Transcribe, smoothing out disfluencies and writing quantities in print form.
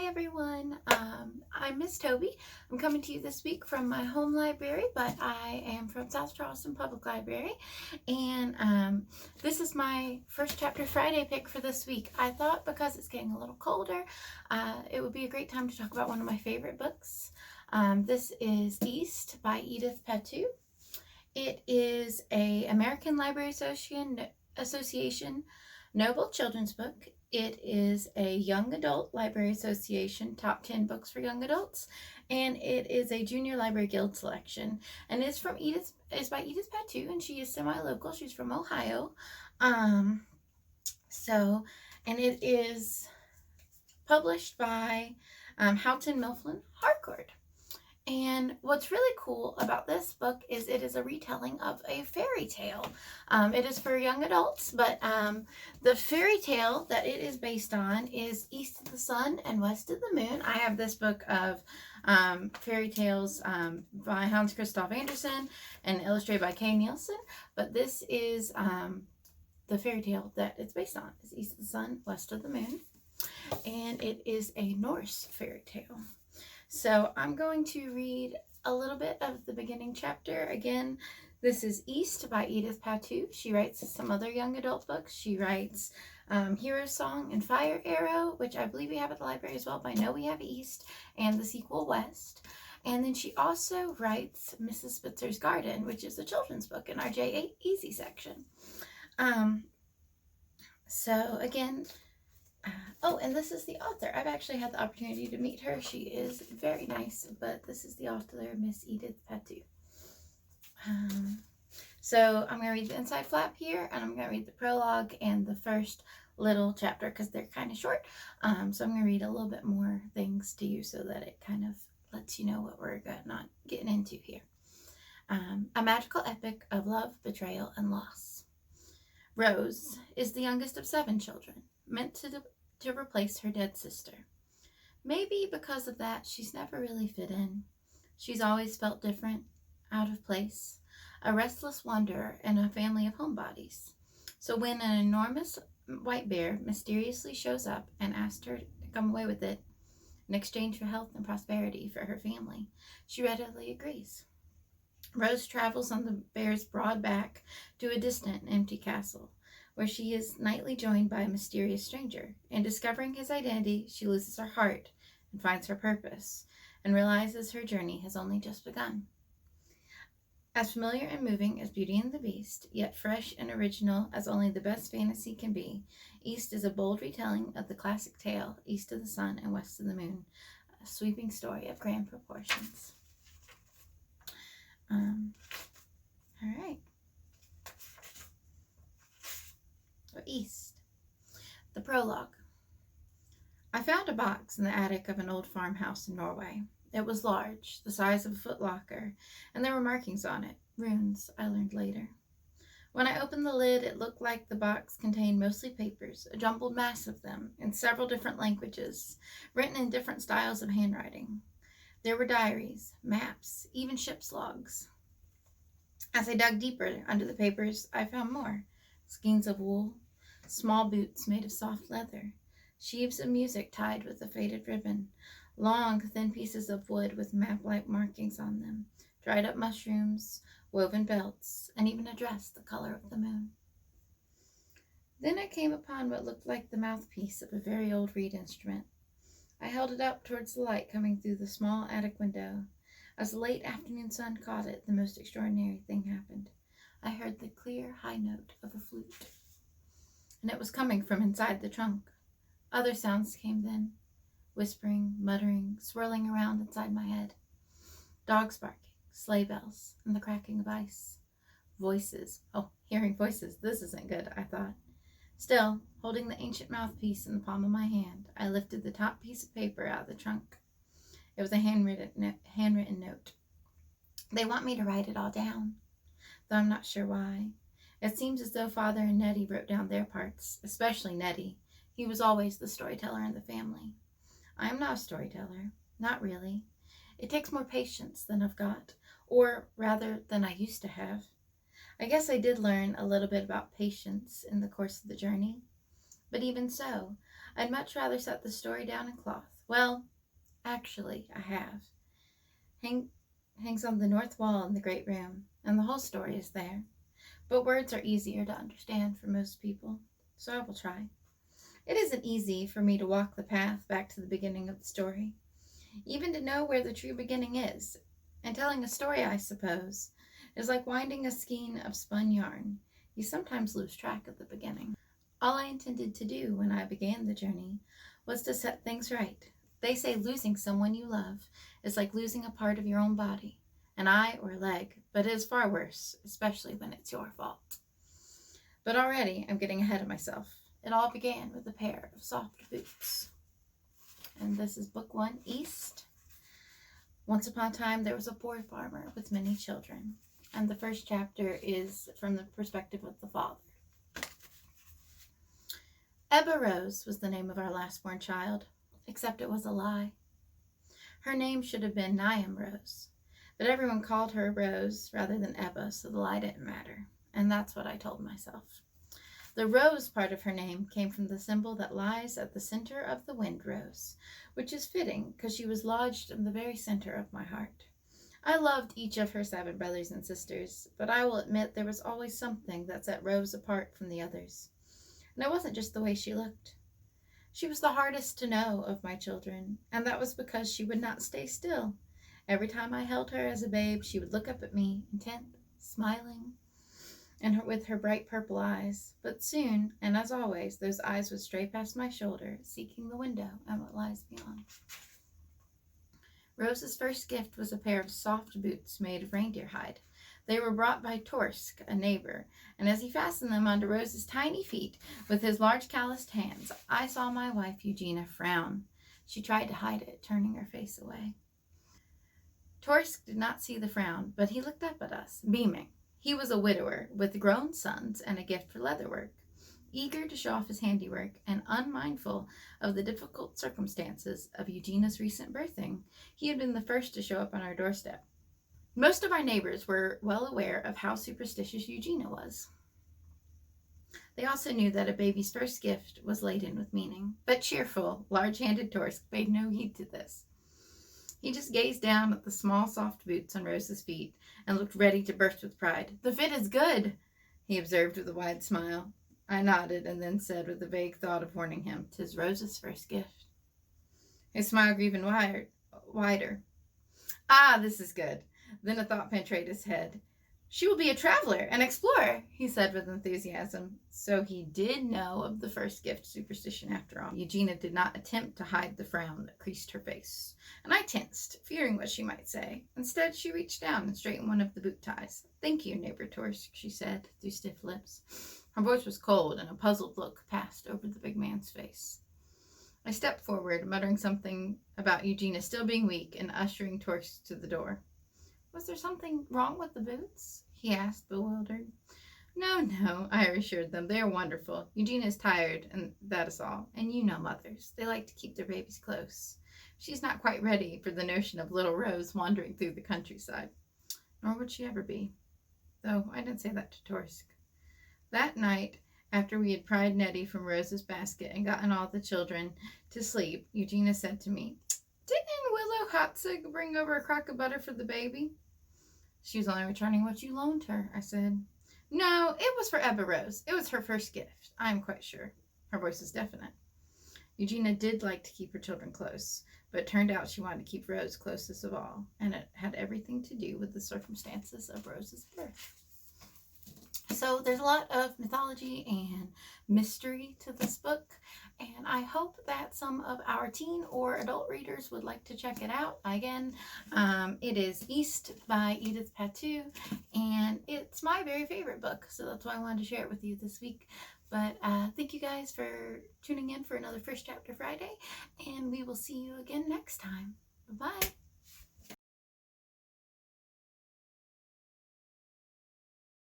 everyone. I'm Miss Tobey. I'm coming to you this week from my home library, but I am from South Charleston Public Library, and this is my first chapter Friday pick for this week. I thought because it's getting a little colder, it would be a great time to talk about one of my favorite books. This is East by Edith Pattou. It is a American Library Association Noble children's book. It is a Young Adult Library Association Top 10 Books for Young Adults, and it is a Junior Library Guild selection. And it's by Edith Pattou, and she is semi-local. She's from Ohio. And it is published by Houghton Mifflin Harcourt. And what's really cool about this book is it is a retelling of a fairy tale. It is for young adults, but the fairy tale that it is based on is East of the Sun and West of the Moon. I have this book of fairy tales by Hans Christoph Andersen and illustrated by Kay Nielsen, but this is the fairy tale that it's based on. It's East of the Sun, West of the Moon, and it is a Norse fairy tale. So I'm going to read a little bit of the beginning chapter. Again, this is East by Edith Pattou. She writes some other young adult books. She writes Hero Song and Fire Arrow, which I believe we have at the library as well, but I know we have East, and the sequel West. And then she also writes Mrs. Spitzer's Garden, which is a children's book in our J8 Easy section. So again, and this is the author. I've actually had the opportunity to meet her. She is very nice, but this is the author, Miss Edith Pattou. So I'm going to read the inside flap here, and I'm going to read the prologue and the first little chapter because they're kind of short. So I'm going to read a little bit more things to you so that it kind of lets you know what we're not getting into here. A magical epic of love, betrayal, and loss. Rose is the youngest of 7 children, meant to replace her dead sister. Maybe because of that, she's never really fit in. She's always felt different, out of place, a restless wanderer in a family of homebodies. So when an enormous white bear mysteriously shows up and asks her to come away with it in exchange for health and prosperity for her family, she readily agrees. Rose travels on the bear's broad back to a distant, empty castle, where she is nightly joined by a mysterious stranger. In discovering his identity, she loses her heart and finds her purpose, and realizes her journey has only just begun. As familiar and moving as Beauty and the Beast, yet fresh and original as only the best fantasy can be, East is a bold retelling of the classic tale, East of the Sun and West of the Moon, a sweeping story of grand proportions. All right. East. The prologue. I found a box in the attic of an old farmhouse in Norway. It was large, the size of a footlocker, and there were markings on it, runes, I learned later. When I opened the lid, it looked like the box contained mostly papers, a jumbled mass of them, in several different languages, written in different styles of handwriting. There were diaries, maps, even ship's logs. As I dug deeper under the papers, I found more. Skeins of wool, small boots made of soft leather, sheaves of music tied with a faded ribbon, long, thin pieces of wood with map-like markings on them, dried up mushrooms, woven belts, and even a dress the color of the moon. Then I came upon what looked like the mouthpiece of a very old reed instrument. I held it up towards the light coming through the small attic window. As the late afternoon sun caught it, the most extraordinary thing happened. I heard the clear, high note of a flute, and it was coming from inside the trunk. Other sounds came then, whispering, muttering, swirling around inside my head. Dogs barking, sleigh bells, and the cracking of ice. Voices. Oh, hearing voices. This isn't good, I thought. Still, holding the ancient mouthpiece in the palm of my hand, I lifted the top piece of paper out of the trunk. It was a handwritten note. They want me to write it all down, though I'm not sure why. It seems as though Father and Nettie wrote down their parts, especially Nettie. He was always the storyteller in the family. I am not a storyteller, not really. It takes more patience than I've got, or rather than I used to have. I guess I did learn a little bit about patience in the course of the journey. But even so, I'd much rather set the story down in cloth. Well, actually, I have. Hangs on the north wall in the great room, and the whole story is there. But words are easier to understand for most people, so I will try. It isn't easy for me to walk the path back to the beginning of the story, even to know where the true beginning is. And telling a story, I suppose, is like winding a skein of spun yarn. You sometimes lose track of the beginning. All I intended to do when I began the journey was to set things right. They say losing someone you love is like losing a part of your own body, an eye or a leg, but it is far worse, especially when it's your fault. But already I'm getting ahead of myself. It all began with a pair of soft boots. And this is book 1, East. Once upon a time, there was a poor farmer with many children. And the first chapter is from the perspective of the father. Ebba Rose was the name of our last-born child, except it was a lie. Her name should have been Niam Rose, but everyone called her Rose rather than Ebba, so the lie didn't matter. And that's what I told myself. The rose part of her name came from the symbol that lies at the center of the wind rose, which is fitting because she was lodged in the very center of my heart. I loved each of her 7 brothers and sisters, but I will admit there was always something that set Rose apart from the others. And it wasn't just the way she looked. She was the hardest to know of my children, and that was because she would not stay still. Every time I held her as a babe, she would look up at me, intent, smiling, and with her bright purple eyes. But soon, and as always, those eyes would stray past my shoulder, seeking the window and what lies beyond. Rose's first gift was a pair of soft boots made of reindeer hide. They were brought by Torsk, a neighbor, and as he fastened them onto Rose's tiny feet with his large calloused hands, I saw my wife Eugenia frown. She tried to hide it, turning her face away. Torsk did not see the frown, but he looked up at us, beaming. He was a widower with grown sons and a gift for leatherwork, eager to show off his handiwork and unmindful of the difficult circumstances of Eugenia's recent birthing. He had been the first to show up on our doorstep. Most of our neighbors were well aware of how superstitious Eugenia was. They also knew that a baby's first gift was laden with meaning, but cheerful, large-handed Torsk paid no heed to this. He just gazed down at the small, soft boots on Rose's feet and looked ready to burst with pride. "The fit is good," he observed with a wide smile. I nodded and then said with a vague thought of warning him, "'Tis Rose's first gift." His smile grew even wider. "Ah, this is good." Then a thought penetrated his head. "She will be a traveler, an explorer," he said with enthusiasm. So he did know of the first gift superstition after all. Eugenia did not attempt to hide the frown that creased her face, and I tensed, fearing what she might say. Instead, she reached down and straightened one of the boot ties. "Thank you, neighbor Torsk," she said through stiff lips. Her voice was cold, and a puzzled look passed over the big man's face. I stepped forward, muttering something about Eugenia still being weak, and ushering Torsk to the door. "Was there something wrong with the boots?" he asked, bewildered. No, I assured them. They are wonderful. Eugenia is tired, and that is all. And you know mothers. They like to keep their babies close. She's not quite ready for the notion of little Rose wandering through the countryside. Nor would she ever be. Though I didn't say that to Torsk. That night, after we had pried Nettie from Rose's basket and gotten all the children to sleep, Eugenia said to me, "Didn't Willow Hotzig bring over a crock of butter for the baby?" "She was only returning what you loaned her," I said. "No, it was for Ebba Rose. It was her first gift, I am quite sure." Her voice was definite. Eugenia did like to keep her children close, but it turned out she wanted to keep Rose closest of all, and it had everything to do with the circumstances of Rose's birth. So there's a lot of mythology and mystery to this book, and I hope that some of our teen or adult readers would like to check it out. Again, it is East by Edith Pattou, and it's my very favorite book, so that's why I wanted to share it with you this week. But thank you guys for tuning in for another First Chapter Friday, and we will see you again next time. Bye-bye.